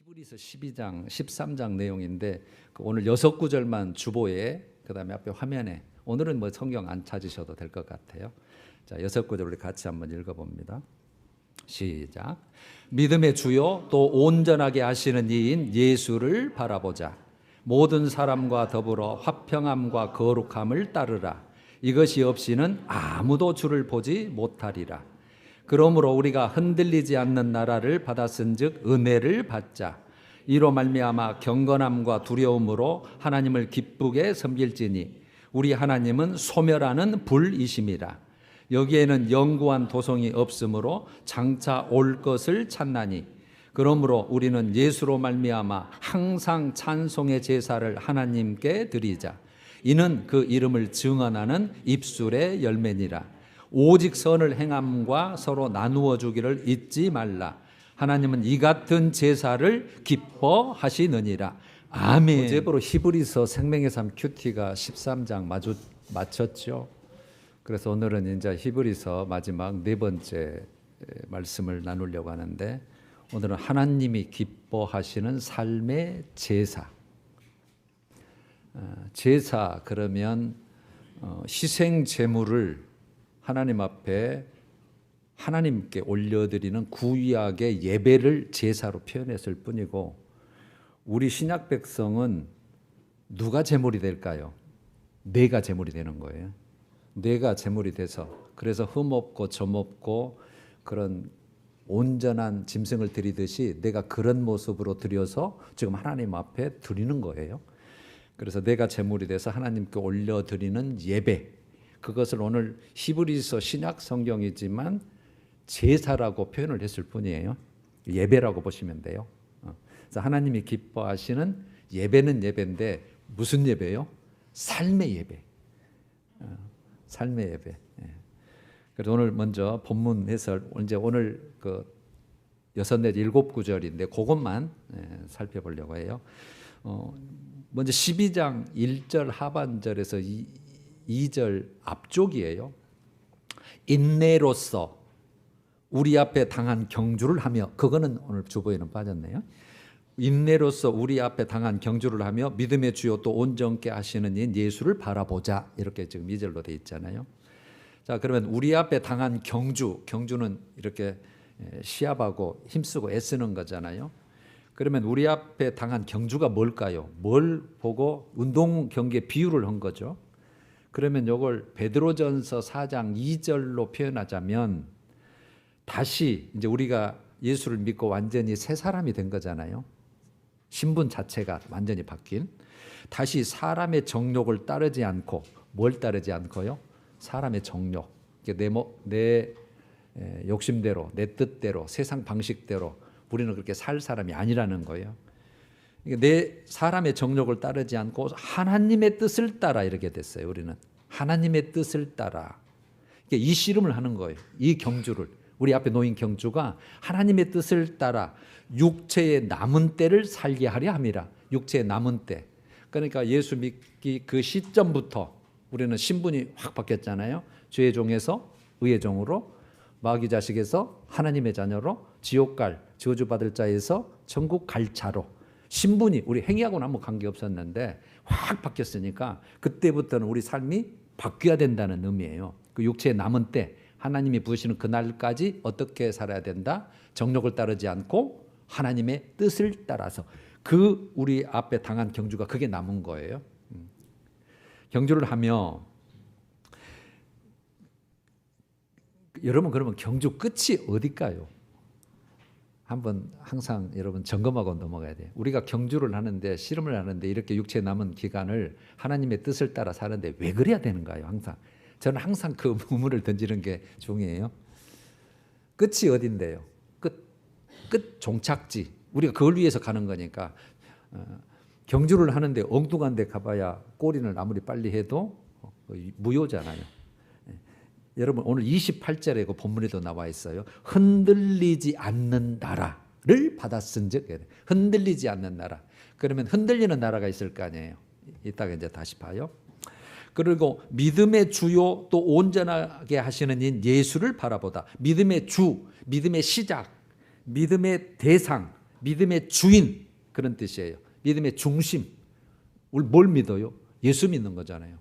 히브리서 12장, 13장 내용인데 오늘 6구절만 주보에 그다음에 앞에 화면에 오늘은 뭐 성경 안 찾으셔도 될 것 같아요. 자, 6구절 우리 같이 한번 읽어봅니다. 시작. 믿음의 주요 또 온전하게 하시는 이인 예수를 바라보자. 모든 사람과 더불어 화평함과 거룩함을 따르라. 이것이 없이는 아무도 주를 보지 못하리라. 그러므로 우리가 흔들리지 않는 나라를 받았은즉 은혜를 받자. 이로 말미암아 경건함과 두려움으로 하나님을 기쁘게 섬길지니 우리 하나님은 소멸하는 불이심이라. 여기에는 영구한 도성이 없으므로 장차 올 것을 찾나니 그러므로 우리는 예수로 말미암아 항상 찬송의 제사를 하나님께 드리자. 이는 그 이름을 증언하는 입술의 열매니라. 오직 선을 행함과 서로 나누어 주기를 잊지 말라. 하나님은 이 같은 제사를 기뻐하시느니라. 아멘. 어제부로 히브리서 생명의 삶 큐티가 13장 마쳤죠. 그래서 오늘은 이제 히브리서 마지막 4번째 말씀을 나누려고 하는데 오늘은 하나님이 기뻐하시는 삶의 제사. 제사 그러면 희생 제물을 하나님 앞에 하나님께 올려드리는 구약의 예배를 제사로 표현했을 뿐이고 우리 신약 백성은 누가 제물이 될까요? 내가 제물이 되는 거예요. 내가 제물이 돼서 그래서 흠없고 점없고 그런 온전한 짐승을 드리듯이 내가 그런 모습으로 드려서 지금 하나님 앞에 드리는 거예요. 그래서 내가 제물이 돼서 하나님께 올려드리는 예배, 그것을 오늘 히브리서 신약 성경이지만 제사라고 표현을 했을 뿐이에요. 예배라고 보시면 돼요. 그래서 하나님이 기뻐하시는 예배는 예배인데 무슨 예배요? 삶의 예배. 삶의 예배. 그래서 오늘 먼저 본문 해설, 이제 오늘 그 6, 4, 7구절인데 그것만 살펴보려고 해요. 먼저 12장 1절 하반절에서 2절 앞쪽이에요. 인내로서 우리 앞에 당한 경주를 하며, 그거는 오늘 주보에는 빠졌네요. 인내로서 우리 앞에 당한 경주를 하며 믿음의 주요 또 온전케 하시는 인 예수를 바라보자. 이렇게 지금 2절로 돼 있잖아요. 자, 그러면 우리 앞에 당한 경주는 이렇게 시합하고 힘쓰고 애쓰는 거잖아요. 그러면 우리 앞에 당한 경주가 뭘까요? 뭘 보고 운동 경기에 비유를 한 거죠. 그러면 이걸 베드로전서 4장 2절로 표현하자면 다시 이제 우리가 예수를 믿고 완전히 새 사람이 된 거잖아요. 신분 자체가 완전히 바뀐. 다시 사람의 정욕을 따르지 않고, 뭘 따르지 않고요? 사람의 정욕. 내 욕심대로, 내 뜻대로, 세상 방식대로 우리는 그렇게 살 사람이 아니라는 거예요. 내 사람의 정욕을 따르지 않고 하나님의 뜻을 따라 이렇게 됐어요. 우리는 하나님의 뜻을 따라 이 씨름을 하는 거예요. 이 경주를, 우리 앞에 놓인 경주가 하나님의 뜻을 따라 육체의 남은 때를 살게 하려 함이라. 육체의 남은 때. 그러니까 예수 믿기 그 시점부터 우리는 신분이 확 바뀌었잖아요. 죄의 종에서 의의 종으로, 마귀 자식에서 하나님의 자녀로, 지옥 갈 저주받을 자에서 천국 갈 자로. 신분이 우리 행위하고는 아무 관계없었는데 확 바뀌었으니까 그때부터는 우리 삶이 바뀌어야 된다는 의미예요. 그 육체의 남은 때 하나님이 부으시는 그날까지 어떻게 살아야 된다? 정욕을 따르지 않고 하나님의 뜻을 따라서. 그 우리 앞에 당한 경주가 그게 남은 거예요. 경주를 하며 여러분 그러면 경주 끝이 어딜까요? 한번 항상 여러분 점검하고 넘어가야 돼요. 우리가 경주를 하는데, 씨름을 하는데 이렇게 육체에 남은 기간을 하나님의 뜻을 따라 사는데 왜 그래야 되는가요? 항상 저는 항상 그 의문을 던지는 게 중요해요. 끝이 어딘데요? 끝 종착지. 우리가 그걸 위해서 가는 거니까. 경주를 하는데 엉뚱한 데 가봐야 골인을 아무리 빨리 해도 무효잖아요. 여러분 오늘 28절에 그 본문에도 나와 있어요. 흔들리지 않는 나라를 받았은즉. 흔들리지 않는 나라. 그러면 흔들리는 나라가 있을 거 아니에요. 이따가 이제 다시 봐요. 그리고 믿음의 주요 또 온전하게 하시는 인 예수를 바라보다. 믿음의 주, 믿음의 시작, 믿음의 대상, 믿음의 주인 그런 뜻이에요. 믿음의 중심. 우리 뭘 믿어요? 예수 믿는 거잖아요.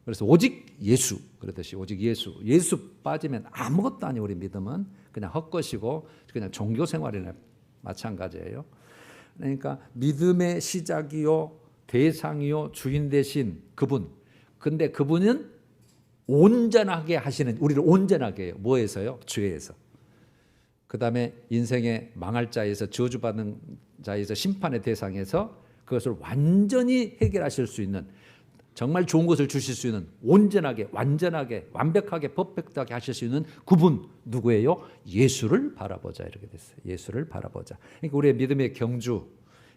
그래서 오직 예수 그러듯이 오직 예수 빠지면 아무것도 아니에요. 우리 믿음은 그냥 헛것이고 그냥 종교 생활이나 마찬가지예요. 그러니까 믿음의 시작이요 대상이요 주인 되신 그분. 근데 그분은 온전하게 하시는, 우리를 온전하게 해요. 뭐에서요? 죄에서. 그 다음에 인생의 망할 자에서, 저주받는 자에서, 심판의 대상에서 그것을 완전히 해결하실 수 있는, 정말 좋은 것을 주실 수 있는, 온전하게 완전하게 완벽하게 퍼펙트하게 하실 수 있는 그분 누구예요? 예수를 바라보자 이렇게 됐어요. 예수를 바라보자. 그러니까 우리의 믿음의 경주,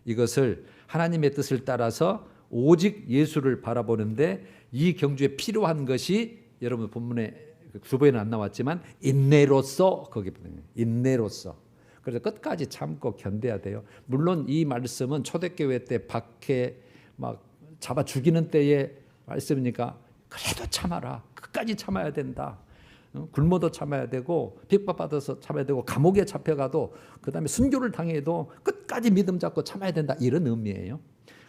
이것을 하나님의 뜻을 따라서 오직 예수를 바라보는데, 이 경주에 필요한 것이 여러분 본문에 두 번은 안 나왔지만 인내로서, 거기 인내로서. 그래서 끝까지 참고 견뎌야 돼요. 물론 이 말씀은 초대교회 때 박해 막 잡아 죽이는 때의 말씀이니까 그래도 참아라. 끝까지 참아야 된다. 굶어도 참아야 되고 핍박받아서 참아야 되고 감옥에 잡혀가도 그다음에 순교를 당해도 끝까지 믿음 잡고 참아야 된다. 이런 의미예요.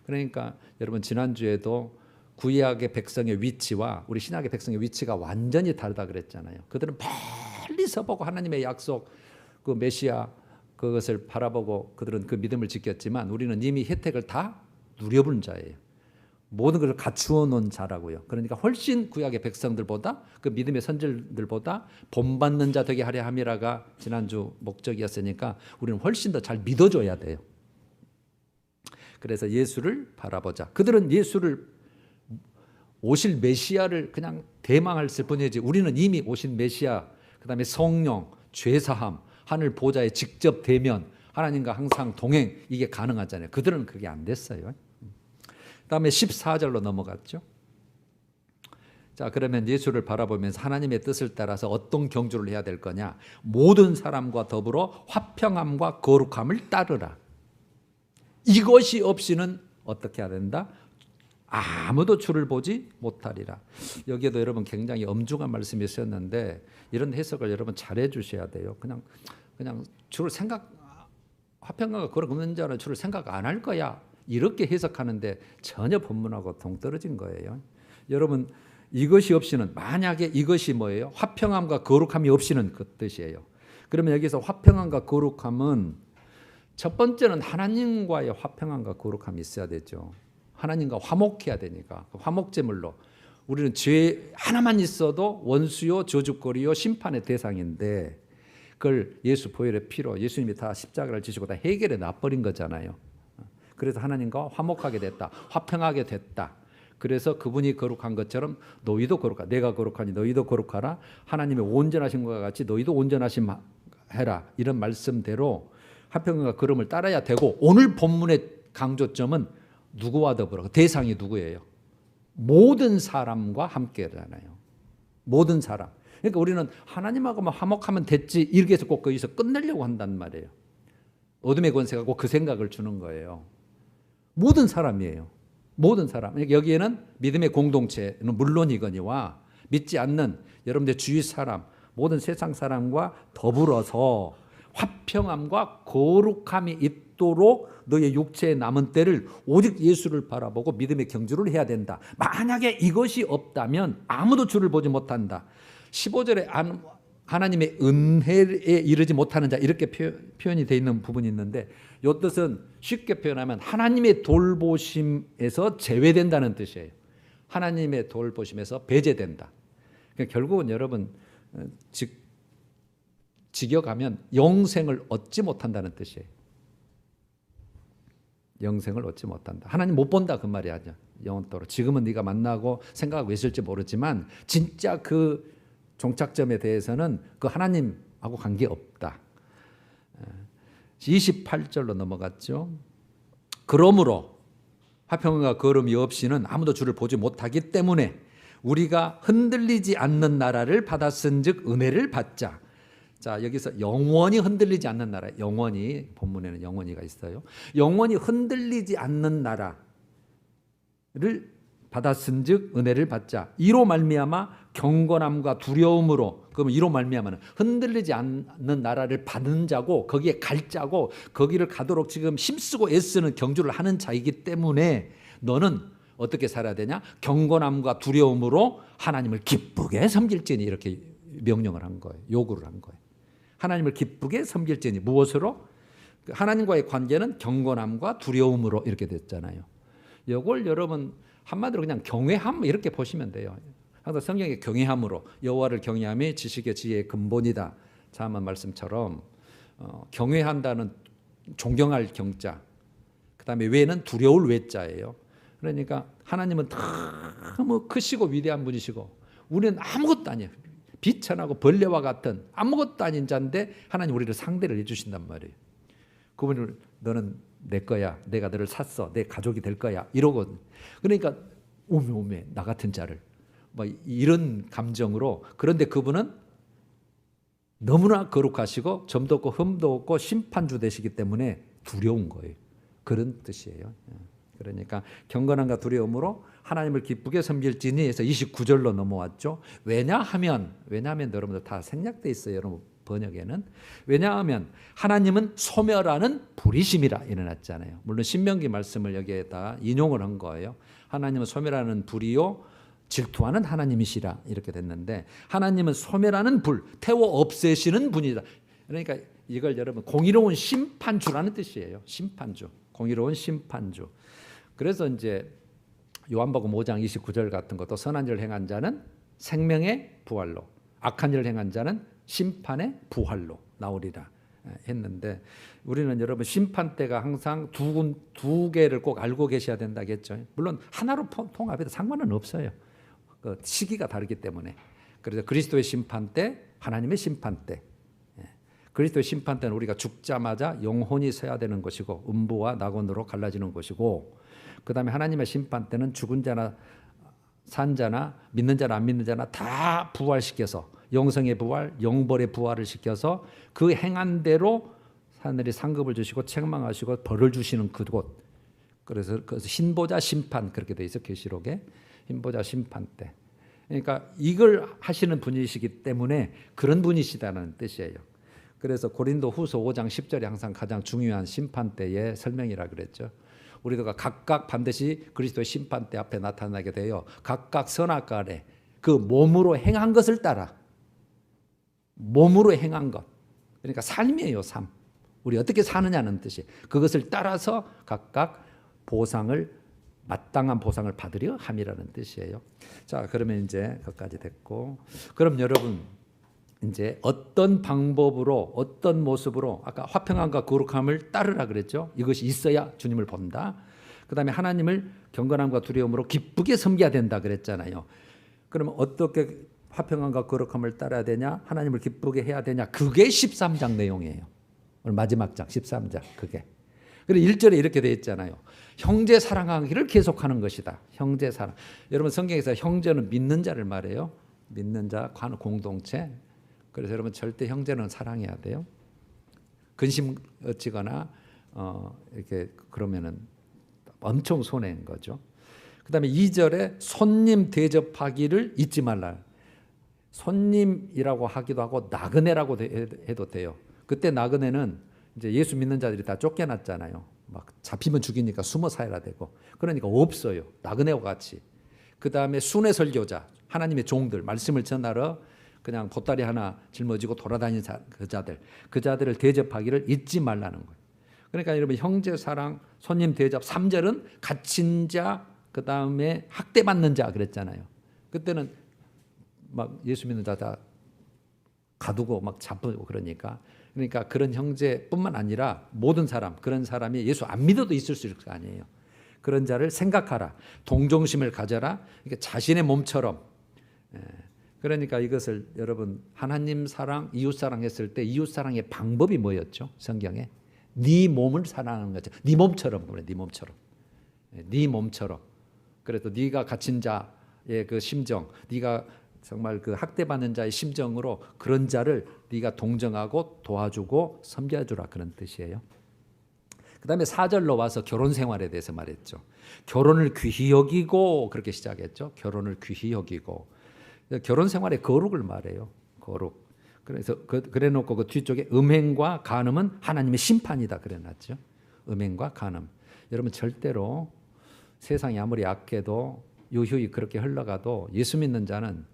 그러니까 여러분 지난주에도 구약의 백성의 위치와 우리 신약의 백성의 위치가 완전히 다르다 그랬잖아요. 그들은 멀리 서보고 하나님의 약속 그 메시아 그것을 바라보고 그들은 그 믿음을 지켰지만 우리는 이미 혜택을 다 누려본 자예요. 모든 것을 갖추어 놓은 자라고요. 그러니까 훨씬 구약의 백성들보다 그 믿음의 선질들보다 본받는 자 되게 하려 함이라가 지난주 목적이었으니까 우리는 훨씬 더 잘 믿어줘야 돼요. 그래서 예수를 바라보자. 그들은 예수를 오실 메시아를 그냥 대망했을 뿐이지 우리는 이미 오신 메시아, 그 다음에 성령, 죄사함, 하늘 보좌에 직접 대면, 하나님과 항상 동행, 이게 가능하잖아요. 그들은 그게 안 됐어요. 그 다음에 14절로 넘어갔죠. 자, 그러면 예수를 바라보면서 하나님의 뜻을 따라서 어떤 경주를 해야 될 거냐? 모든 사람과 더불어 화평함과 거룩함을 따르라. 이것이 없이는 어떻게 해야 된다? 아무도 주를 보지 못하리라. 여기에도 여러분 굉장히 엄중한 말씀이 있었는데 이런 해석을 여러분 잘해 주셔야 돼요. 그냥 주를 화평함과 거룩한 자는 주를 생각 안 할 거야. 이렇게 해석하는데 전혀 본문하고 동떨어진 거예요. 여러분 이것이 없이는, 만약에 이것이 뭐예요? 화평함과 거룩함이 없이는 그 뜻이에요. 그러면 여기서 화평함과 거룩함은 첫 번째는 하나님과의 화평함과 거룩함이 있어야 되죠. 하나님과 화목해야 되니까. 화목제물로 우리는 죄 하나만 있어도 원수요 저주거리요 심판의 대상인데 그걸 예수 보혈의 피로 예수님이 다 십자가를 지시고 다 해결해 놔버린 거잖아요. 그래서 하나님과 화목하게 됐다. 화평하게 됐다. 그래서 그분이 거룩한 것처럼 너희도 거룩하라. 내가 거룩하니 너희도 거룩하라. 하나님의 온전하신 것과 같이 너희도 온전하심 해라. 이런 말씀대로 화평과 거룩을 따라야 되고, 오늘 본문의 강조점은 누구와 더불어? 대상이 누구예요? 모든 사람과 함께잖아요. 모든 사람. 그러니까 우리는 하나님하고만 화목하면 됐지 이렇게 해서 꼭 거기서 끝내려고 한단 말이에요. 어둠의 권세가 꼭 그 생각을 주는 거예요. 모든 사람이에요. 모든 사람. 그러니까 여기에는 믿음의 공동체는 물론이거니와 믿지 않는 여러분들 주위 사람, 모든 세상 사람과 더불어서 화평함과 거룩함이 있도록 너의 육체에 남은 때를 오직 예수를 바라보고 믿음의 경주를 해야 된다. 만약에 이것이 없다면 아무도 주를 보지 못한다. 15절에 하나님의 은혜에 이르지 못하는 자, 이렇게 표현이 되어 있는 부분이 있는데 이 뜻은 쉽게 표현하면 하나님의 돌보심에서 제외된다는 뜻이에요. 하나님의 돌보심에서 배제된다. 그러니까 결국은 여러분 직역하면 영생을 얻지 못한다는 뜻이에요. 영생을 얻지 못한다. 하나님 못 본다 그 말이 아니야. 영원토록. 지금은 네가 만나고 생각하고 있을지 모르지만 진짜 그 종착점에 대해서는 그 하나님하고 관계없다. 28절로 넘어갔죠. 그러므로 화평과 거룩이 없이는 아무도 주를 보지 못하기 때문에 우리가 흔들리지 않는 나라를 받았은즉 은혜를 받자. 자, 여기서 영원히 흔들리지 않는 나라, 영원히, 본문에는 영원히가 있어요. 영원히 흔들리지 않는 나라를 받았은즉 은혜를 받자. 이로 말미암아 경건함과 두려움으로, 그러면 이로 말미암아는 흔들리지 않는 나라를 받는 자고 거기에 갈 자고 거기를 가도록 지금 힘쓰고 애쓰는 경주를 하는 자이기 때문에 너는 어떻게 살아야 되냐? 경건함과 두려움으로 하나님을 기쁘게 섬길지니, 이렇게 명령을 한 거예요. 요구를 한 거예요. 하나님을 기쁘게 섬길지니, 무엇으로? 하나님과의 관계는 경건함과 두려움으로, 이렇게 됐잖아요. 이걸 여러분 한마디로 그냥 경외함 이렇게 보시면 돼요. 항상 성경에 경외함으로, 여호와를 경외함이 지식의 지혜의 근본이다. 자만 말씀처럼 경외한다는 존경할 경자, 그다음에 외는 두려울 외자예요. 그러니까 하나님은 너무 크시고 위대한 분이시고 우리는 아무것도 아니에요. 비천하고 벌레와 같은 아무것도 아닌 자인데 하나님 우리를 상대를 해주신단 말이에요. 그분을 너는 내 거야, 내가 너를 샀어, 내 가족이 될 거야, 이러고, 그러니까 오메 나 같은 자를, 뭐 이런 감정으로. 그런데 그분은 너무나 거룩하시고 점도 없고 흠도 없고 심판주 되시기 때문에 두려운 거예요. 그런 뜻이에요. 그러니까 경건함과 두려움으로 하나님을 기쁘게 섬길지니 해서 29절로 넘어왔죠. 왜냐하면 여러분들 다 생략돼 있어요. 여러분 번역에는. 왜냐하면 하나님은 소멸하는 불이심이라 일어났잖아요. 물론 신명기 말씀을 여기에다 인용을 한 거예요. 하나님은 소멸하는 불이요 질투하는 하나님이시라, 이렇게 됐는데 하나님은 소멸하는 불, 태워 없애시는 분이다. 그러니까 이걸 여러분 공의로운 심판주라는 뜻이에요. 심판주, 공의로운 심판주. 그래서 이제 요한복음 5장 29절 같은 것도 선한 일을 행한 자는 생명의 부활로, 악한 일을 행한 자는 심판의 부활로 나오리라 했는데, 우리는 여러분 심판 때가 항상 두 개를 꼭 알고 계셔야 된다겠죠. 물론 하나로 통합해도 상관은 없어요. 그 시기가 다르기 때문에. 그래서 그리스도의 심판 때, 하나님의 심판 때. 그리스도의 심판 때는 우리가 죽자마자 영혼이 서야 되는 것이고 음부와 낙원으로 갈라지는 것이고, 그 다음에 하나님의 심판 때는 죽은 자나 산 자나 믿는 자나 안 믿는 자나 다 부활시켜서 영성의 부활, 영벌의 부활을 시켜서 그 행한 대로 하늘이 상급을 주시고 책망하시고 벌을 주시는 그곳. 그래서 흰보자 심판, 그렇게 돼 있어 계시록에. 흰보자 심판 때. 그러니까 이걸 하시는 분이시기 때문에 그런 분이시다는 뜻이에요. 그래서 고린도 후서 5장 10절이 항상 가장 중요한 심판 때의 설명이라 그랬죠. 우리가 각각 반드시 그리스도의 심판 때 앞에 나타나게 되어 각각 선악과 아래 그 몸으로 행한 것을 따라, 몸으로 행한 것, 그러니까 삶이에요. 삶. 우리 어떻게 사느냐는 뜻이, 그것을 따라서 각각 보상을, 마땅한 보상을 받으려 함이라는 뜻이에요. 자, 그러면 이제 거기까지 됐고, 그럼 여러분 이제 어떤 방법으로, 어떤 모습으로, 아까 화평함과 거룩함을 따르라 그랬죠. 이것이 있어야 주님을 본다. 그 다음에 하나님을 경건함과 두려움으로 기쁘게 섬겨야 된다 그랬잖아요. 그러면 어떻게 화평함과 거룩함을 따라야 되냐, 하나님을 기쁘게 해야 되냐, 그게 13장 내용이에요. 오늘 마지막 장 13장 그게. 그리고 1절에 이렇게 되어 있잖아요. 형제 사랑하기를 계속하는 것이다. 형제 사랑. 여러분 성경에서 형제는 믿는 자를 말해요. 믿는 자, 공동체. 그래서 여러분 절대 형제는 사랑해야 돼요. 근심 어찌거나 이렇게 그러면은 엄청 손해인 거죠. 그다음에 2절에 손님 대접하기를 잊지 말라. 손님이라고 하기도 하고 나그네라고 해도 돼요. 그때 나그네는 이제 예수 믿는 자들이 다 쫓겨났잖아요. 막 잡히면 죽이니까 숨어 살아야 되고, 그러니까 없어요. 나그네와 같이. 그다음에 순회 설교자, 하나님의 종들, 말씀을 전하러 그냥 보따리 하나 짊어지고 돌아다니는 그 자들을 대접하기를 잊지 말라는 거예요. 그러니까 여러분 형제 사랑, 손님 대접. 3절은 갇힌 자, 그다음에 학대받는 자 그랬잖아요. 그때는 막 예수 믿는 자 다 가두고 막 잡고 그러니까 그런 형제뿐만 아니라 모든 사람, 그런 사람이 예수 안 믿어도 있을 수 있을 거 아니에요. 그런 자를 생각하라. 동정심을 가져라. 그러니까 자신의 몸처럼. 그러니까 이것을 여러분 하나님 사랑, 이웃 사랑 했을 때 이웃 사랑의 방법이 뭐였죠? 성경에 네 몸을 사랑하는 거죠. 네 몸처럼 그래, 네 몸처럼, 네 몸처럼. 그래도 네가 갇힌 자의 그 심정, 네가 정말 그 학대받는 자의 심정으로 그런 자를 네가 동정하고 도와주고 섬겨주라, 그런 뜻이에요. 그 다음에 4절로 와서 결혼 생활에 대해서 말했죠. 결혼을 귀히 여기고, 그렇게 시작했죠. 결혼을 귀히 여기고. 결혼 생활의 거룩을 말해요. 거룩. 그래서 그래놓고 그 뒤쪽에 음행과 간음은 하나님의 심판이다 그래놨죠. 음행과 간음. 여러분 절대로 세상이 아무리 악해도 유휴히 그렇게 흘러가도 예수 믿는 자는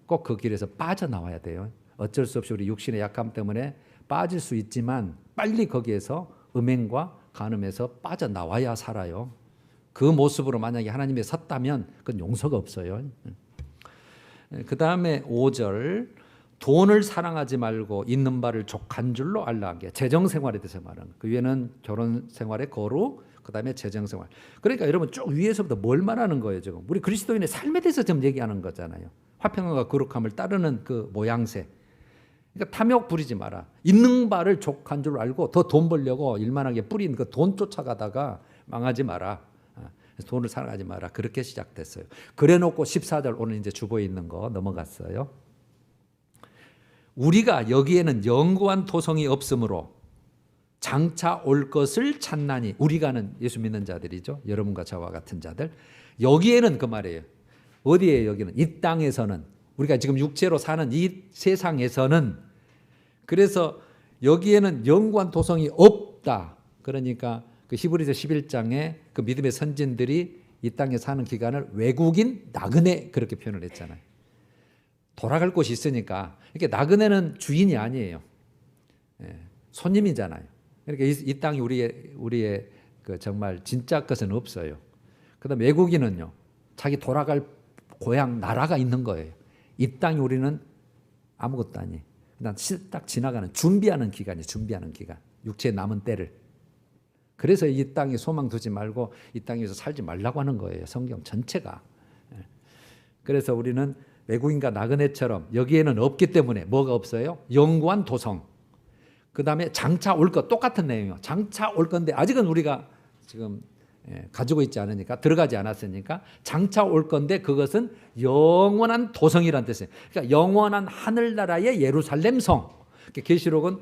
꼭 그 길에서 빠져나와야 돼요. 어쩔 수 없이 우리 육신의 약함 때문에 빠질 수 있지만 빨리 거기에서 음행과 간음에서 빠져나와야 살아요. 그 모습으로 만약에 하나님에 섰다면 그건 용서가 없어요. 그 다음에 5절 돈을 사랑하지 말고 있는 바를 족한 줄로 알라 하게. 재정생활에 대해서 말하는 그 위에는 결혼생활의 거룩, 그 다음에 재정생활. 그러니까 여러분 쭉 위에서부터 뭘 말하는 거예요 지금. 우리 그리스도인의 삶에 대해서 지금 얘기하는 거잖아요. 화평함과 거룩함을 따르는 그 모양새. 그러니까 탐욕 부리지 마라. 있는 바를 족한 줄 알고 더 돈 벌려고 일만하게 뿌린 그 돈 쫓아가다가 망하지 마라. 돈을 사랑하지 마라. 그렇게 시작됐어요. 그래놓고 14절 오늘 이제 주보에 있는 거 넘어갔어요. 우리가 여기에는 영구한 토성이 없으므로 장차 올 것을 찾나니. 우리가는 예수 믿는 자들이죠. 여러분과 저와 같은 자들. 여기에는 그 말이에요. 어디에 여기는? 이 땅에서는. 우리가 지금 육체로 사는 이 세상에서는. 그래서 여기에는 영구한 토성이 없다. 그러니까 그 히브리서 11장에 그 믿음의 선진들이 이 땅에 사는 기간을 외국인 나그네 그렇게 표현을 했잖아요. 돌아갈 곳이 있으니까. 이렇게 나그네는 주인이 아니에요. 손님이잖아요. 그러니까 이 땅이 우리의 그 정말 진짜 것은 없어요. 그다음 외국인은요. 자기 돌아갈 고향 나라가 있는 거예요. 이 땅이 우리는 아무것도 아니에요. 그냥 딱 지나가는 준비하는 기간이에요. 준비하는 기간. 육체에 남은 때를. 그래서 이 땅에 소망 두지 말고 이 땅에서 살지 말라고 하는 거예요. 성경 전체가. 그래서 우리는 외국인과 나그네처럼 여기에는 없기 때문에 뭐가 없어요? 영구한 도성. 그 다음에 장차 올 것 똑같은 내용이에요. 장차 올 건데 아직은 우리가 지금 가지고 있지 않으니까 들어가지 않았으니까 장차 올 건데 그것은 영원한 도성이라는 뜻이에요. 그러니까 영원한 하늘나라의 예루살렘 성. 계시록은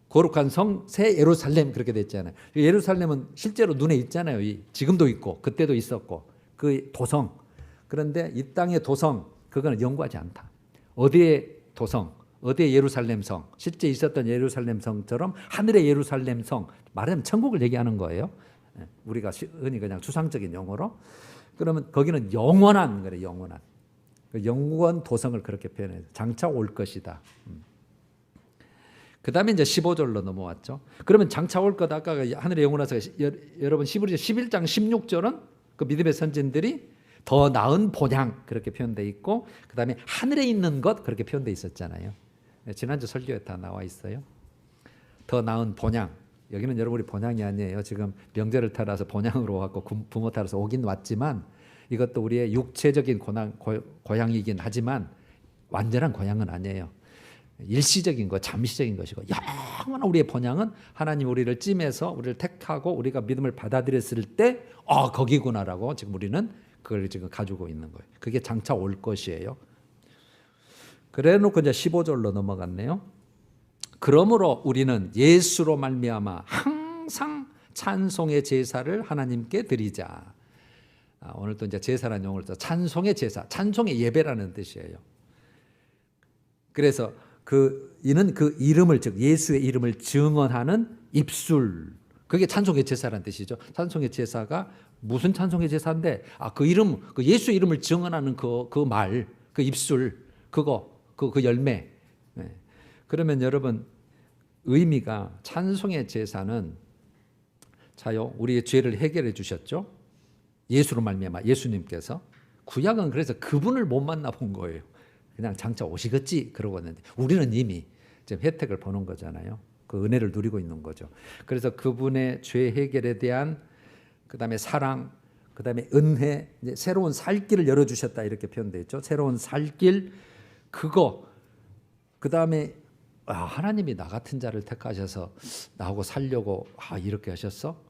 거룩한 성 새 예루살렘 그렇게 됐잖아요. 예루살렘은 실제로 눈에 있잖아요. 지금도 있고 그때도 있었고 그 도성. 그런데 이 땅의 도성 그거는 영구하지 않다. 어디의 도성, 어디의 예루살렘 성, 실제 있었던 예루살렘 성처럼 하늘의 예루살렘 성, 말하자면 천국을 얘기하는 거예요. 우리가 흔히 그냥 추상적인 용어로. 그러면 거기는 영원한 거래요. 영원한. 영원 도성을 그렇게 표현해요. 장차 올 것이다. 그 다음에 이제 15절로 넘어왔죠. 그러면 장차 올 것 아까 하늘의 영원하서 여러분 히브리서 11장 16절은 그 믿음의 선진들이 더 나은 본향 그렇게 표현되어 있고 그 다음에 하늘에 있는 것 그렇게 표현되어 있었잖아요. 지난주 설교에 다 나와 있어요. 더 나은 본향. 여기는 여러분이 본향이 아니에요. 지금 명절을 따라서 본향으로 왔고 부모 따라서 오긴 왔지만 이것도 우리의 육체적인 고향이긴 하지만 완전한 고향은 아니에요. 일시적인 것, 잠시적인 것이고 영원한 우리의 본향은 하나님 우리를 찜해서 우리를 택하고 우리가 믿음을 받아들였을 때 거기구나라고 지금 우리는 그걸 지금 가지고 있는 거예요. 그게 장차 올 것이에요. 그래놓고 이제 15절로 넘어갔네요. 그러므로 우리는 예수로 말미암아 항상 찬송의 제사를 하나님께 드리자. 오늘 또 이제 제사라는 용어를 써 찬송의 제사, 찬송의 예배라는 뜻이에요. 그래서 이는 그 이름을 즉 예수의 이름을 증언하는 입술. 그게 찬송의 제사라는 뜻이죠. 찬송의 제사가 무슨 찬송의 제사인데 그 이름, 그 예수의 이름을 증언하는 그 말, 그 입술, 그 열매. 그러면 여러분 의미가 찬송의 제사는 자요 우리의 죄를 해결해 주셨죠. 예수로 말미암아 예수님께서. 구약은 그래서 그분을 못 만나본 거예요. 그냥 장차 오시겠지 그러고 있는데 우리는 이미 지금 혜택을 보는 거잖아요. 그 은혜를 누리고 있는 거죠. 그래서 그분의 죄 해결에 대한 그다음에 사랑, 그다음에 은혜, 이제 새로운 살 길을 열어주셨다 이렇게 표현되어 있죠. 새로운 살 길, 그다음에 하나님이 나 같은 자를 택하셔서 나하고 살려고 이렇게 하셨어?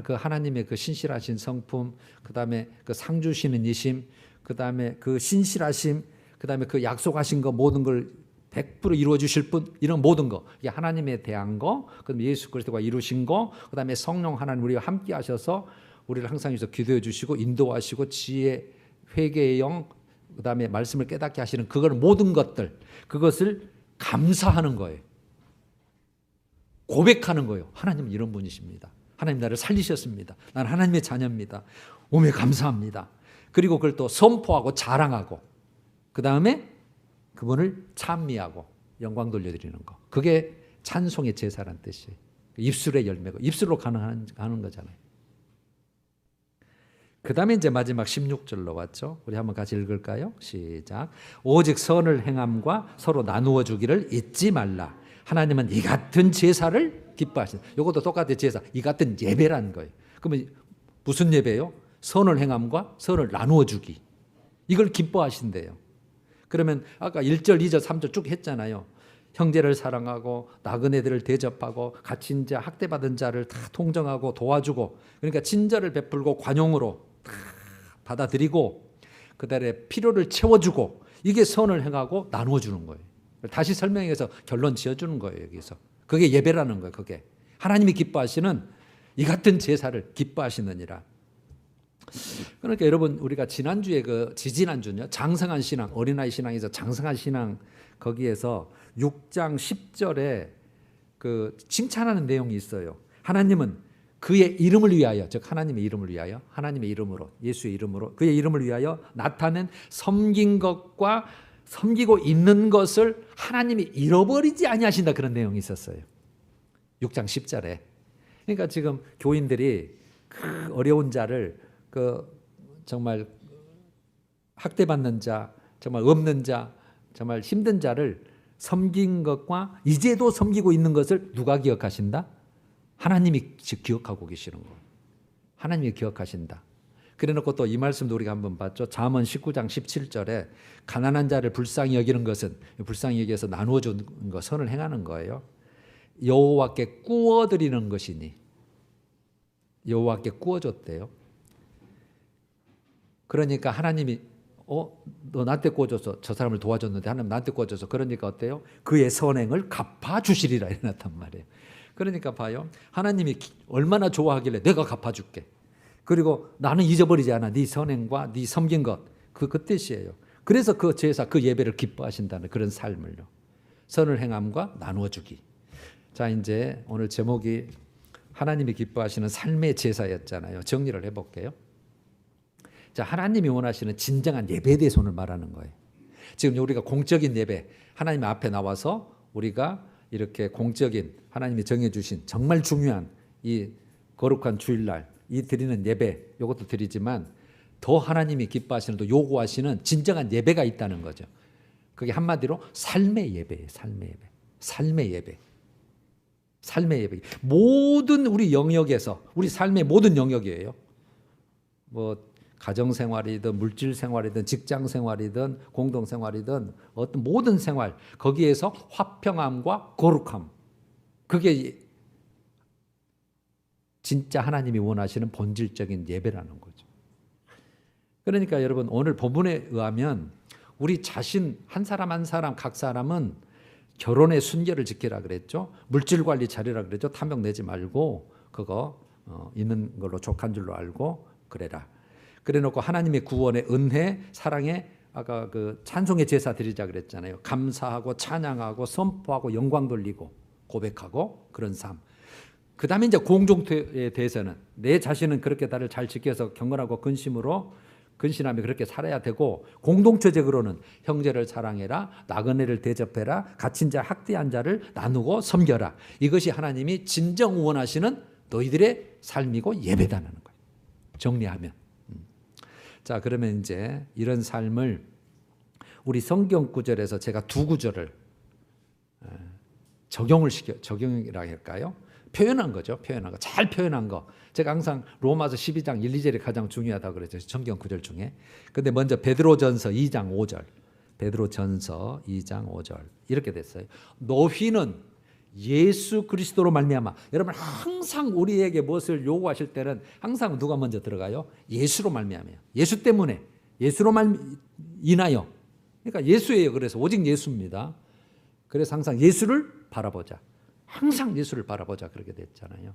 그 하나님의 그 신실하신 성품, 그다음에 그 상 주시는 이심, 그다음에 그 신실하심, 그다음에 그 약속하신 거 모든 걸 100% 이루어 주실 분, 이런 모든 거, 이게 하나님에 대한 거, 그다음에 예수 그리스도가 이루신 거, 그다음에 성령 하나님 우리와 함께 하셔서 우리를 항상 여기서 기도해 주시고 인도하시고 지혜, 회개의 영, 그다음에 말씀을 깨닫게 하시는 그걸 모든 것들, 그것을 감사하는 거예요. 고백하는 거예요. 하나님은 이런 분이십니다. 하나님 나를 살리셨습니다. 나는 하나님의 자녀입니다. 오매 감사합니다. 그리고 그걸 또 선포하고 자랑하고, 그 다음에 그분을 찬미하고 영광 돌려드리는 거. 그게 찬송의 제사란 뜻이에요. 입술의 열매고, 입술로 가능한 거잖아요. 그 다음에 이제 마지막 16절로 왔죠. 우리 한번 같이 읽을까요? 시작. 오직 선을 행함과 서로 나누어 주기를 잊지 말라. 하나님은 이 같은 제사를 기뻐하신다. 이것도 똑같은 제사, 이 같은 예배라는 거예요. 그러면 무슨 예배예요? 선을 행함과 선을 나누어 주기. 이걸 기뻐하신대요. 그러면 아까 1절, 2절, 3절 쭉 했잖아요. 형제를 사랑하고 나그네들을 대접하고 갇힌 자, 학대받은 자를 다 통정하고 도와주고, 그러니까 친절을 베풀고 관용으로 다 받아들이고 그다음에 필요를 채워주고, 이게 선을 행하고 나누어 주는 거예요. 다시 설명해서 결론 지어주는 거예요. 여기서 그게 예배라는 거예요. 그게 하나님이 기뻐하시는 이 같은 제사를 기뻐하시느니라. 그러니까 여러분, 우리가 지난주에 지지난주요 장성한 신앙, 어린아이 신앙에서 장성한 신앙, 거기에서 6장 10절에 칭찬하는 내용이 있어요. 하나님은 그의 이름을 위하여, 즉 하나님의 이름을 위하여, 하나님의 이름으로, 예수의 이름으로, 그의 이름을 위하여 나타낸 섬긴 것과 섬기고 있는 것을 하나님이 잃어버리지 아니하신다, 그런 내용이 있었어요. 6장 10절에. 그러니까 지금 교인들이 그 어려운 자를, 정말 학대받는 자, 정말 없는 자, 정말 힘든 자를 섬긴 것과 이제도 섬기고 있는 것을 누가 기억하신다? 하나님이 기억하고 계시는 거예요. 하나님이 기억하신다. 그래놓고 또 이 말씀도 우리가 한번 봤죠. 잠언 19장 17절에 가난한 자를 불쌍히 여기는 것은, 불쌍히 여기서 나누어 주는 것, 선을 행하는 거예요. 여호와께 구워드리는 것이니, 여호와께 구워줬대요. 그러니까 하나님이 너 나한테 구워줘서 저 사람을 도와줬는데 하나님 나한테 구워줘서, 그러니까 어때요? 그의 선행을 갚아주시리라 이랬단 말이에요. 그러니까 봐요. 하나님이 얼마나 좋아하길래 내가 갚아줄게. 그리고 나는 잊어버리지 않아. 네 선행과 네 섬긴 것. 그 뜻이에요. 그래서 그 제사, 그 예배를 기뻐하신다는 그런 삶을요. 선을 행함과 나누어 주기. 자, 이제 오늘 제목이 하나님이 기뻐하시는 삶의 제사였잖아요. 정리를 해볼게요. 자, 하나님이 원하시는 진정한 예배에 대해서 오늘 말하는 거예요. 지금 우리가 공적인 예배, 하나님 앞에 나와서 우리가 이렇게 공적인, 하나님이 정해주신 정말 중요한 이 거룩한 주일날 이 드리는 예배, 이것도 드리지만 더 하나님이 기뻐하시는, 또 요구하시는 진정한 예배가 있다는 거죠. 그게 한마디로 삶의 예배예요. 삶의 예배. 삶의 예배. 삶의 예배. 모든 우리 영역에서, 우리 삶의 모든 영역이에요. 가정생활이든 물질생활이든 직장생활이든 공동생활이든 어떤 모든 생활, 거기에서 화평함과 거룩함, 그게 진짜 하나님이 원하시는 본질적인 예배라는 거죠. 그러니까 여러분, 오늘 본문에 의하면 우리 자신 한 사람 한 사람, 각 사람은 결혼의 순결을 지키라 그랬죠. 물질 관리 잘해라 그랬죠. 탐욕 내지 말고 그거 있는 걸로 족한 줄로 알고 그래라. 그래놓고 하나님의 구원의 은혜, 사랑에 아까 찬송의 제사 드리자 그랬잖아요. 감사하고 찬양하고 선포하고 영광 돌리고 고백하고 그런 삶. 그 다음에 이제 공동체에 대해서는 내 자신은 그렇게 나를 잘 지켜서 경건하고 근신하며 그렇게 살아야 되고, 공동체적으로는 형제를 사랑해라, 나그네를 대접해라, 갇힌 자, 학대한 자를 나누고 섬겨라. 이것이 하나님이 진정 원하시는 너희들의 삶이고 예배다는 거예요. 정리하면. 자, 그러면 이제 이런 삶을 우리 성경 구절에서 제가 두 구절을 적용이라 할까요? 표현한 거죠. 표현한 거. 잘 표현한 거. 제가 항상 로마서 12장 1, 2절이 가장 중요하다고 그랬죠. 성경 구절 중에. 근데 먼저 베드로전서 2장 5절. 베드로전서 2장 5절. 이렇게 됐어요. 너희는 예수 그리스도로 말미암아. 여러분, 항상 우리에게 무엇을 요구하실 때는 항상 누가 먼저 들어가요? 예수로 말미암아요. 예수 때문에, 예수로 인하여. 그러니까 예수예요. 그래서 오직 예수입니다. 그래서 항상 예수를 바라보자. 항상 예수를 바라보자, 그렇게 됐잖아요.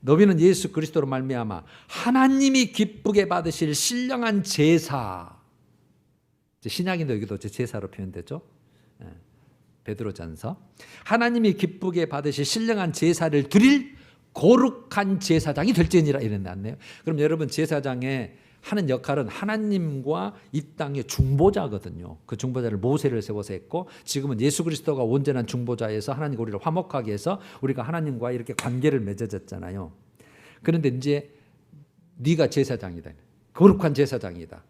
너희는 예수 그리스도로 말미암아 하나님이 기쁘게 받으실 신령한 제사. 신약인도 여기도 제사로 표현되죠. 베드로전서. 하나님이 기쁘게 받으실 신령한 제사를 드릴 거룩한 제사장이 될지니라 이랬네요. 그럼 여러분 제사장의 하는 역할은 하나님과 이 땅의 중보자거든요. 그 중보자를 모세를 세워서 했고 지금은 예수 그리스도가 온전한 중보자에서 하나님과 우리를 화목하게 해서 우리가 하나님과 이렇게 관계를 맺어졌잖아요. 그런데 이제 네가 제사장이다. 거룩한 제사장이다.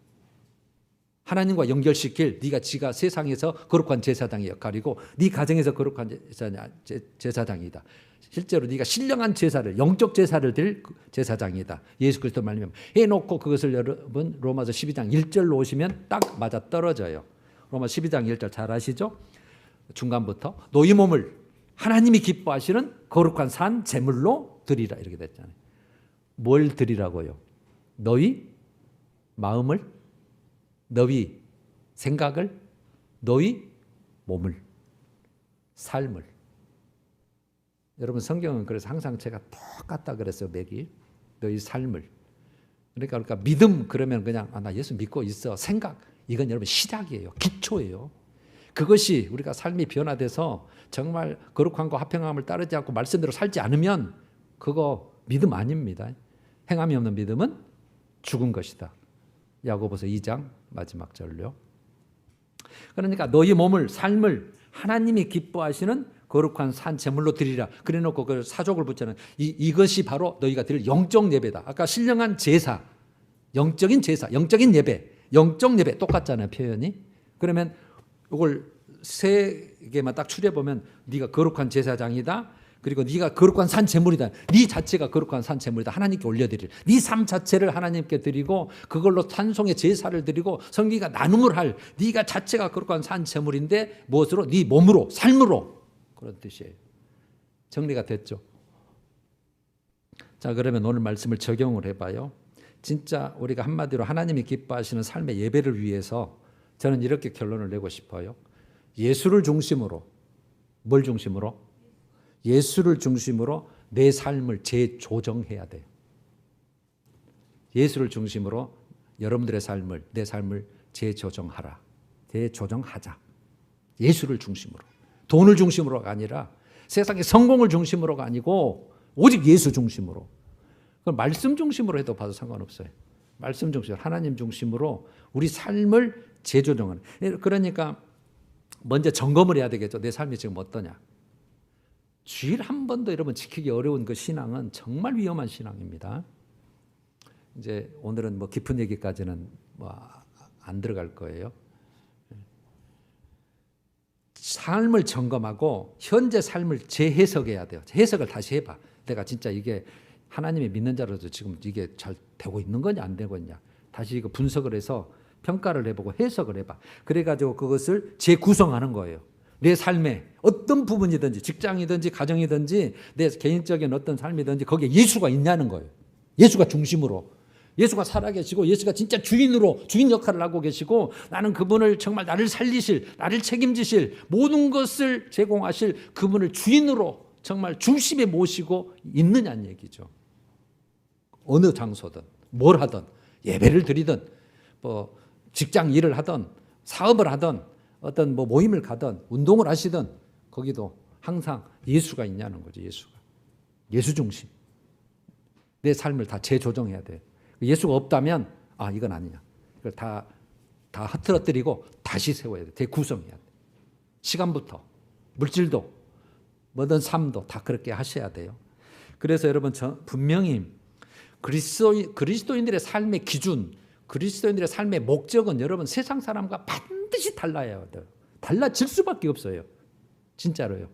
하나님과 연결시킬 지가 세상에서 거룩한 제사장의 역할이고 네 가정에서 거룩한 제사장이다. 실제로 네가 신령한 제사를 영적 제사를 드릴 제사장이다. 예수 그리스도 말미암아 해놓고 그것을 여러분 로마서 12장 1절로 오시면 딱 맞아 떨어져요. 로마 12장 1절 잘 아시죠? 중간부터 너희 몸을 하나님이 기뻐하시는 거룩한 산 제물로 드리라 이렇게 됐잖아요. 뭘 드리라고요? 너희 마음을, 너희 생각을, 너희 몸을, 삶을. 여러분 성경은 그래서 항상 제가 똑같다 그랬어요. 매일 너희 삶을. 그러니까 믿음 그러면 그냥 나 예수 믿고 있어. 생각 이건 여러분 시작이에요. 기초예요. 그것이 우리가 삶이 변화돼서 정말 거룩함과 화평함을 따르지 않고 말씀대로 살지 않으면 그거 믿음 아닙니다. 행함이 없는 믿음은 죽은 것이다. 야고보서 2장 마지막 절요. 그러니까 너희 몸을 삶을 하나님이 기뻐하시는 거룩한 산 제물로 드리라. 그래놓고 그 사족을 붙여는 이것이 바로 너희가 드릴 영적 예배다. 아까 신령한 제사, 영적인 제사, 영적인 예배, 영적 예배 똑같잖아요 표현이. 그러면 이걸 세 개만 딱 추려 보면 네가 거룩한 제사장이다. 그리고 네가 거룩한 산 제물이다. 네 자체가 거룩한 산 제물이다. 하나님께 올려드릴. 네 삶 자체를 하나님께 드리고 그걸로 찬송의 제사를 드리고 성기가 나눔을 할. 네가 자체가 거룩한 산 제물인데 무엇으로? 네 몸으로, 삶으로. 그런 뜻이에요. 정리가 됐죠? 자, 그러면 오늘 말씀을 적용을 해봐요. 진짜 우리가 한마디로 하나님이 기뻐하시는 삶의 예배를 위해서 저는 이렇게 결론을 내고 싶어요. 예수를 중심으로, 뭘 중심으로? 예수를 중심으로 내 삶을 재조정해야 돼요. 예수를 중심으로 여러분들의 삶을, 내 삶을 재조정하라. 재조정하자. 예수를 중심으로. 돈을 중심으로가 아니라 세상의 성공을 중심으로가 아니고 오직 예수 중심으로. 그럼 말씀 중심으로 해도 봐도 상관없어요. 말씀 중심으로, 하나님 중심으로 우리 삶을 재조정하는. 그러니까 먼저 점검을 해야 되겠죠. 내 삶이 지금 어떠냐. 주일 한 번도 여러분 지키기 어려운 그 신앙은 정말 위험한 신앙입니다. 이제 오늘은 뭐 깊은 얘기까지는 뭐 안 들어갈 거예요. 삶을 점검하고 현재 삶을 재해석해야 돼요. 해석을 다시 해봐. 내가 진짜 이게 하나님이 믿는 자로서 지금 이게 잘 되고 있는 거냐 안 되고 있냐. 다시 이거 분석을 해서 평가를 해보고 해석을 해봐. 그래가지고 그것을 재구성하는 거예요. 내 삶의 어떤 부분이든지 직장이든지 가정이든지 내 개인적인 어떤 삶이든지 거기에 예수가 있냐는 거예요. 예수가 중심으로. 예수가 살아계시고 예수가 진짜 주인으로 주인 역할을 하고 계시고 나는 그분을 정말 나를 살리실 나를 책임지실 모든 것을 제공하실 그분을 주인으로 정말 중심에 모시고 있느냐는 얘기죠. 어느 장소든 뭘 하든 예배를 드리든 뭐 직장 일을 하든 사업을 하든 어떤 뭐 모임을 가든 운동을 하시든 거기도 항상 예수가 있냐는 거죠. 예수 중심. 내 삶을 다 재조정해야 돼. 예수가 없다면 이건 아니야. 이걸 다 흐트러뜨리고 다시 세워야 돼. 재구성해야 돼. 시간부터 물질도 뭐든 삶도 다 그렇게 하셔야 돼요. 그래서 여러분 분명히 그리스도인들의 삶의 기준, 그리스도인들의 삶의 목적은 여러분 세상 사람과 반드시 달라야 돼요. 달라질 수밖에 없어요. 진짜로요.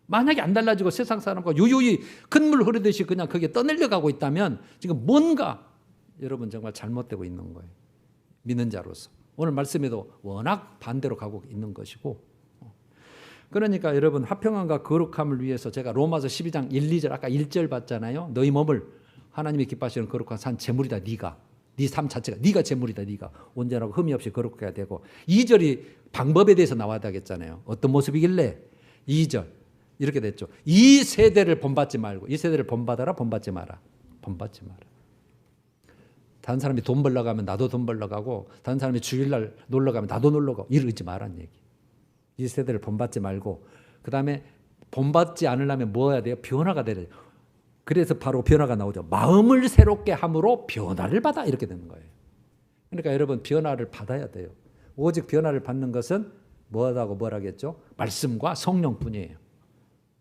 만약에 안 달라지고 세상 사람과 유유히 큰 물 흐르듯이 그냥 거기에 떠내려가고 있다면 지금 뭔가 여러분 정말 잘못되고 있는 거예요. 믿는 자로서. 오늘 말씀에도 워낙 반대로 가고 있는 것이고. 그러니까 여러분 화평함과 거룩함을 위해서 제가 로마서 12장 1, 2절 아까 1절 봤잖아요. 너희 몸을 하나님이 기뻐하시는 거룩한 산 제물이다. 네가. 네 삶 자체가 네가 제물이다. 네가. 온전하고 흠이 없이 거룩해야 되고 2절이 방법에 대해서 나와야 되겠잖아요. 어떤 모습이길래 2절 이렇게 됐죠. 이 세대를 본받지 말고 이 세대를 본받아라 본받지 마라. 본받지 마라. 다른 사람이 돈 벌러 가면 나도 돈 벌러 가고, 다른 사람이 주일날 놀러 가면 나도 놀러 가고, 이러지 말란 얘기. 이 세대를 본받지 말고, 그 다음에 본받지 않으려면 뭐 해야 돼요? 변화가 돼야 돼요. 그래서 바로 변화가 나오죠. 마음을 새롭게 함으로 변화를 받아, 이렇게 되는 거예요. 그러니까 여러분, 변화를 받아야 돼요. 오직 변화를 받는 것은 뭐라고 뭐라겠죠? 말씀과 성령뿐이에요.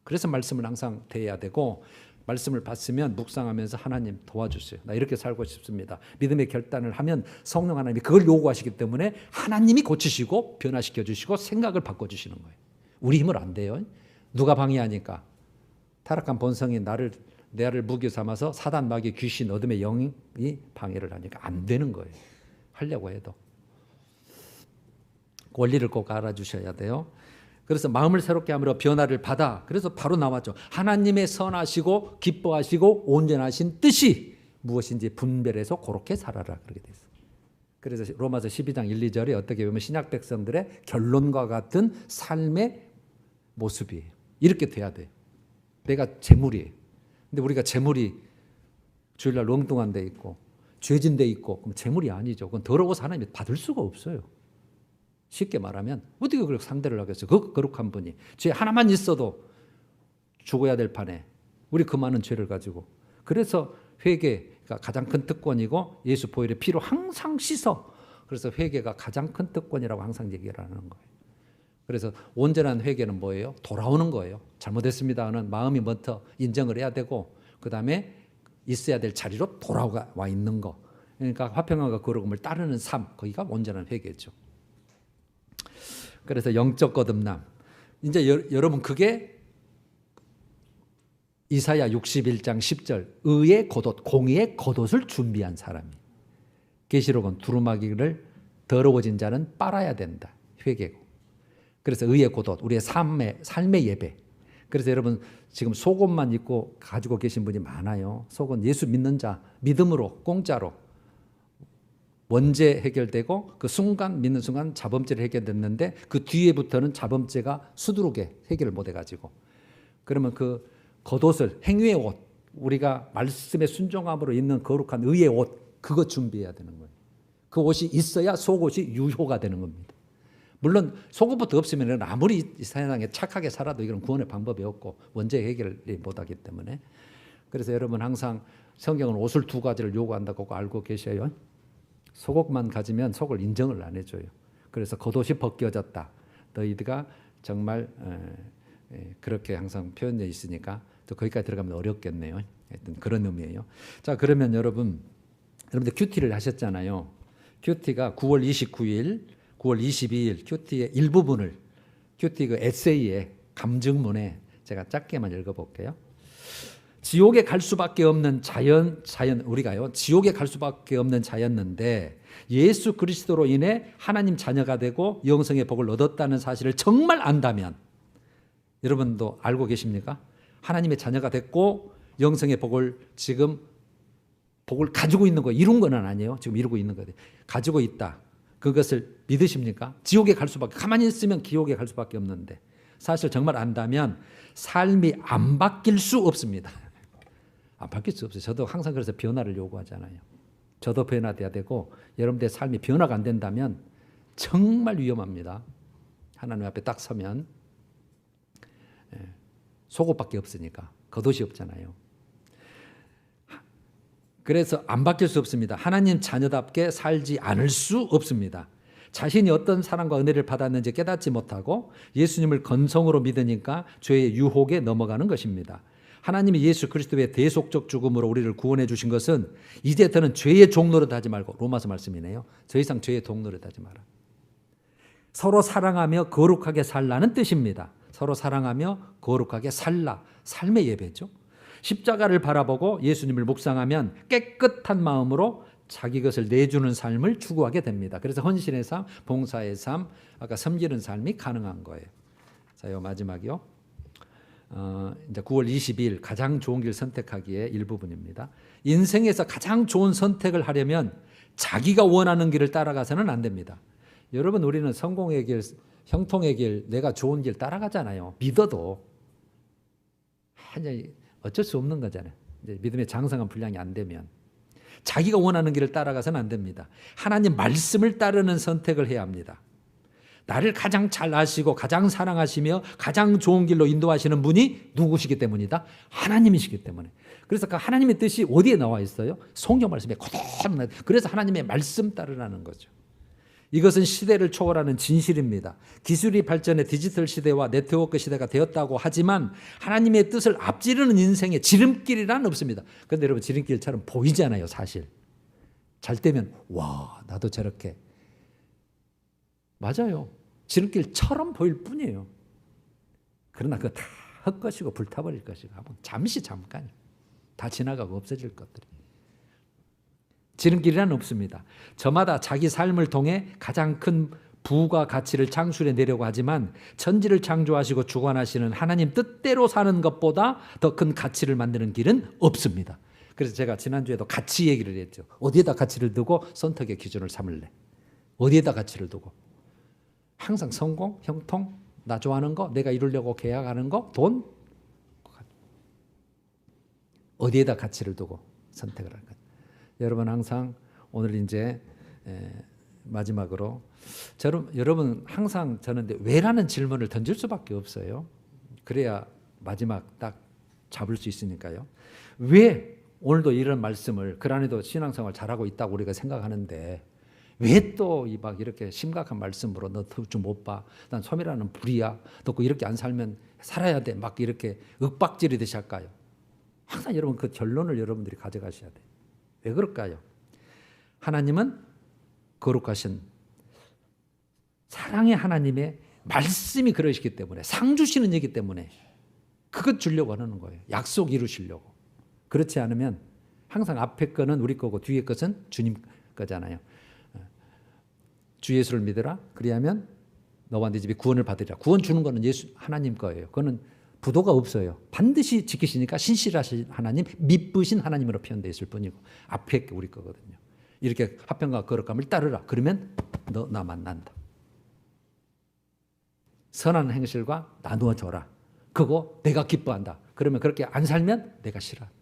그래서 말씀을 항상 대해야 되고, 말씀을 받으면 묵상하면서 하나님 도와주세요. 나 이렇게 살고 싶습니다. 믿음의 결단을 하면 성령 하나님이 그걸 요구하시기 때문에 하나님이 고치시고 변화시켜 주시고 생각을 바꿔주시는 거예요. 우리 힘을 안 돼요. 누가 방해하니까? 타락한 본성이 나를 무기 삼아서 사단, 마귀, 귀신, 어둠의 영이 방해를 하니까 안 되는 거예요. 하려고 해도. 원리를 꼭 알아주셔야 돼요. 그래서 마음을 새롭게 함으로 변화를 받아. 그래서 바로 나왔죠. 하나님의 선하시고 기뻐하시고 온전하신 뜻이 무엇인지 분별해서 그렇게 살아라. 그렇게 됐어요. 그래서 로마서 12장 1, 2절에 어떻게 보면 신약 백성들의 결론과 같은 삶의 모습이에요. 이렇게 돼야 돼요. 내가 재물이에요. 근데 우리가 재물이 주일날 엉뚱한 데 있고 죄진 데 있고, 그럼 재물이 아니죠. 그건 더러워서 하나님이 받을 수가 없어요. 쉽게 말하면 어떻게 그렇게 상대를 하겠어요? 그 거룩한 분이 죄 하나만 있어도 죽어야 될 판에 우리 그 많은 죄를 가지고. 그래서 회개가 가장 큰 특권이고 예수 보혈의 피로 항상 씻어. 그래서 회개가 가장 큰 특권이라고 항상 얘기를 하는 거예요. 그래서 온전한 회개는 뭐예요? 돌아오는 거예요. 잘못했습니다 하는 마음이 먼저 인정을 해야 되고, 그 다음에 있어야 될 자리로 돌아와 있는 거. 그러니까 화평함과 거룩함을 따르는 삶, 거기가 온전한 회개죠. 그래서 영적 거듭남. 이제 여러분, 그게 이사야 61장 10절 의의 겉옷, 공의의 겉옷을 준비한 사람이. 계시록은 두루마기를 더러워진 자는 빨아야 된다. 회개고. 그래서 의의 겉옷, 우리의 삶의 예배. 그래서 여러분 지금 속옷만 입고 가지고 계신 분이 많아요. 속은 예수 믿는 자, 믿음으로 공짜로 원죄 해결되고, 그 순간 믿는 순간 자범죄를 해결됐는데 그 뒤에부터는 자범죄가 수두룩에 해결을 못 해가지고, 그러면 그 겉옷을, 행위의 옷, 우리가 말씀에 순종함으로 입는 거룩한 의의 옷, 그거 준비해야 되는 거예요. 그 옷이 있어야 속옷이 유효가 되는 겁니다. 물론 속옷부터 없으면 아무리 이 세상에 착하게 살아도 이건 구원의 방법이 없고 원죄 해결을 못하기 때문에. 그래서 여러분 항상 성경은 옷을 두 가지를 요구한다고 알고 계셔요. 속옷만 가지면 속을 인정을 안 해줘요. 그래서 겉옷이 벗겨졌다. 너희가 정말 그렇게 항상 표현되어 있으니까 또 거기까지 들어가면 어렵겠네요. 하여튼 그런 의미예요. 자, 그러면 여러분들 큐티를 하셨잖아요. 큐티가 9월 29일, 9월 22일 큐티의 일부분을, 큐티 그 에세이의 감증문에 제가 짧게만 읽어볼게요. 지옥에 갈 수밖에 없는 자연 우리가요, 지옥에 갈 수밖에 없는 자였는데 예수 그리스도로 인해 하나님 자녀가 되고 영생의 복을 얻었다는 사실을 정말 안다면, 여러분도 알고 계십니까? 하나님의 자녀가 됐고 영생의 복을 지금 복을 가지고 있는 거, 이룬 건 아니에요. 지금 이루고 있는 거예요. 가지고 있다. 그것을 믿으십니까? 지옥에 갈 수밖에, 가만히 있으면 지옥에 갈 수밖에 없는데 사실 정말 안다면 삶이 안 바뀔 수 없습니다. 안 바뀔 수 없어요. 저도 항상 그래서 변화를 요구하잖아요. 저도 변화돼야 되고, 여러분들의 삶이 변화가 안 된다면 정말 위험합니다. 하나님 앞에 딱 서면 속옷밖에 없으니까, 겉옷이 없잖아요. 그래서 안 바뀔 수 없습니다. 하나님 자녀답게 살지 않을 수 없습니다. 자신이 어떤 사랑과 은혜를 받았는지 깨닫지 못하고 예수님을 건성으로 믿으니까 죄의 유혹에 넘어가는 것입니다. 하나님이 예수 그리스도의 대속적 죽음으로 우리를 구원해 주신 것은 이제 더는 죄의 종노릇 하지 말고, 로마서 말씀이네요. 더 이상 죄의 종노릇 하지 마라. 서로 사랑하며 거룩하게 살라는 뜻입니다. 서로 사랑하며 거룩하게 살라. 삶의 예배죠. 십자가를 바라보고 예수님을 묵상하면 깨끗한 마음으로 자기 것을 내주는 삶을 추구하게 됩니다. 그래서 헌신의 삶, 봉사의 삶, 아까 섬기는 삶이 가능한 거예요. 자, 요 마지막이요. 이제 9월 22일 가장 좋은 길 선택하기의 일부분입니다. 인생에서 가장 좋은 선택을 하려면 자기가 원하는 길을 따라가서는 안 됩니다. 여러분, 우리는 성공의 길, 형통의 길, 내가 좋은 길 따라가잖아요. 믿어도 어쩔 수 없는 거잖아요. 이제 믿음의 장성한 분량이 안 되면. 자기가 원하는 길을 따라가서는 안 됩니다. 하나님 말씀을 따르는 선택을 해야 합니다. 나를 가장 잘 아시고 가장 사랑하시며 가장 좋은 길로 인도하시는 분이 누구시기 때문이다? 하나님이시기 때문에. 그래서 그 하나님의 뜻이 어디에 나와 있어요? 성경 말씀에 그대로. 그래서 하나님의 말씀 따르라는 거죠. 이것은 시대를 초월하는 진실입니다. 기술이 발전해 디지털 시대와 네트워크 시대가 되었다고 하지만 하나님의 뜻을 앞지르는 인생의 지름길이란 없습니다. 그런데 여러분, 지름길처럼 보이잖아요. 사실 잘 되면 와, 나도 저렇게. 맞아요. 지름길처럼 보일 뿐이에요. 그러나 그거 다 헛것이고 불타버릴 것이고 잠깐 다 지나가고 없어질 것들이. 지름길이란 없습니다. 저마다 자기 삶을 통해 가장 큰 부가 가치를 창출해내려고 하지만 천지를 창조하시고 주관하시는 하나님 뜻대로 사는 것보다 더 큰 가치를 만드는 길은 없습니다. 그래서 제가 지난주에도 가치 얘기를 했죠. 어디에다 가치를 두고 선택의 기준을 삼을래? 어디에다 가치를 두고? 항상 성공, 형통, 나 좋아하는 거, 내가 이루려고 계약하는 거, 돈? 어디에다 가치를 두고 선택을 할까요? 여러분, 항상 오늘 이제 마지막으로 여러분 항상 저는 왜라는 질문을 던질 수밖에 없어요. 그래야 마지막 딱 잡을 수 있으니까요. 왜 오늘도 이런 말씀을, 그 안에도 신앙생활 잘하고 있다고 우리가 생각하는데 왜 또 막 이렇게 심각한 말씀으로 너 좀 못 봐, 난 소멸하는 불이야, 너 이렇게 안 살면 살아야 돼, 막 이렇게 윽박지르듯이 할까요? 항상 여러분 그 결론을 여러분들이 가져가셔야 돼요. 왜 그럴까요? 하나님은 거룩하신 사랑의 하나님의 말씀이 그러시기 때문에, 상 주시는 얘기 때문에 그것 주려고 하는 거예요. 약속 이루시려고. 그렇지 않으면 항상 앞에 거는 우리 거고 뒤에 것은 주님 거잖아요. 주 예수를 믿으라. 그리하면 너와 네 집이 구원을 받으리라. 구원 주는 거는 예수 하나님 거예요. 그거는 부도가 없어요. 반드시 지키시니까 신실하신 하나님, 미쁘신 하나님으로 표현되어 있을 뿐이고 앞에 우리 거거든요. 이렇게 화평과 거룩함을 따르라. 그러면 너 나 만난다. 선한 행실과 나누어 줘라. 그거 내가 기뻐한다. 그러면 그렇게 안 살면 내가 싫어한다.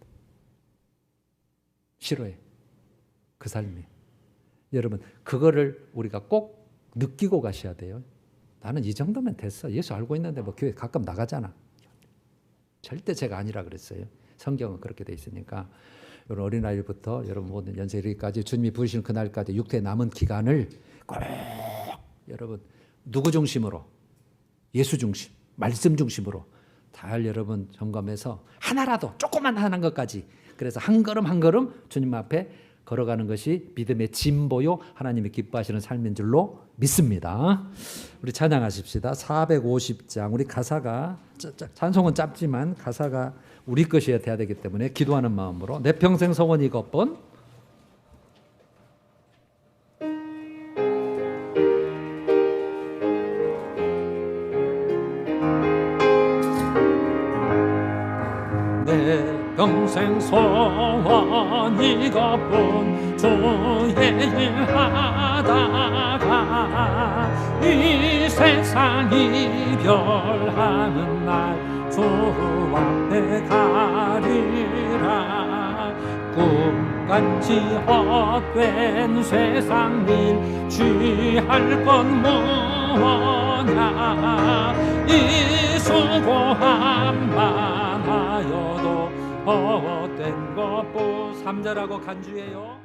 싫어해. 그 삶이. 여러분, 그거를 우리가 꼭 느끼고 가셔야 돼요. 나는 이 정도면 됐어. 예수 알고 있는데 뭐 교회 가끔 나가잖아. 절대 제가 아니라 그랬어요. 성경은 그렇게 돼 있으니까 여러분, 어린아이부터 여러분 모든 연세 이르기까지 주님이 부르시는 그날까지 육태에 남은 기간을 꼭 여러분 누구 중심으로? 예수 중심, 말씀 중심으로 잘 여러분 점검해서 하나라도 조그만 하는 것까지, 그래서 한 걸음 한 걸음 주님 앞에 걸어가는 것이 믿음의 진보요 하나님이 기뻐하시는 삶인 줄로 믿습니다. 우리 찬양하십시다. 450장. 우리 가사가 찬송은 짧지만 가사가 우리 것이어야 돼야 되기 때문에 기도하는 마음으로 내 평생 소원 이것뿐. 내 평생 소원 이것뿐, 주의 일 하다가 이 세상 이별하는 날 주 앞에 가리라. 꿈같이 헛된 세상 일 취할 건 뭐냐. 이 수고함만 하여도 헛된 것뿐. 3절하고 간주해요.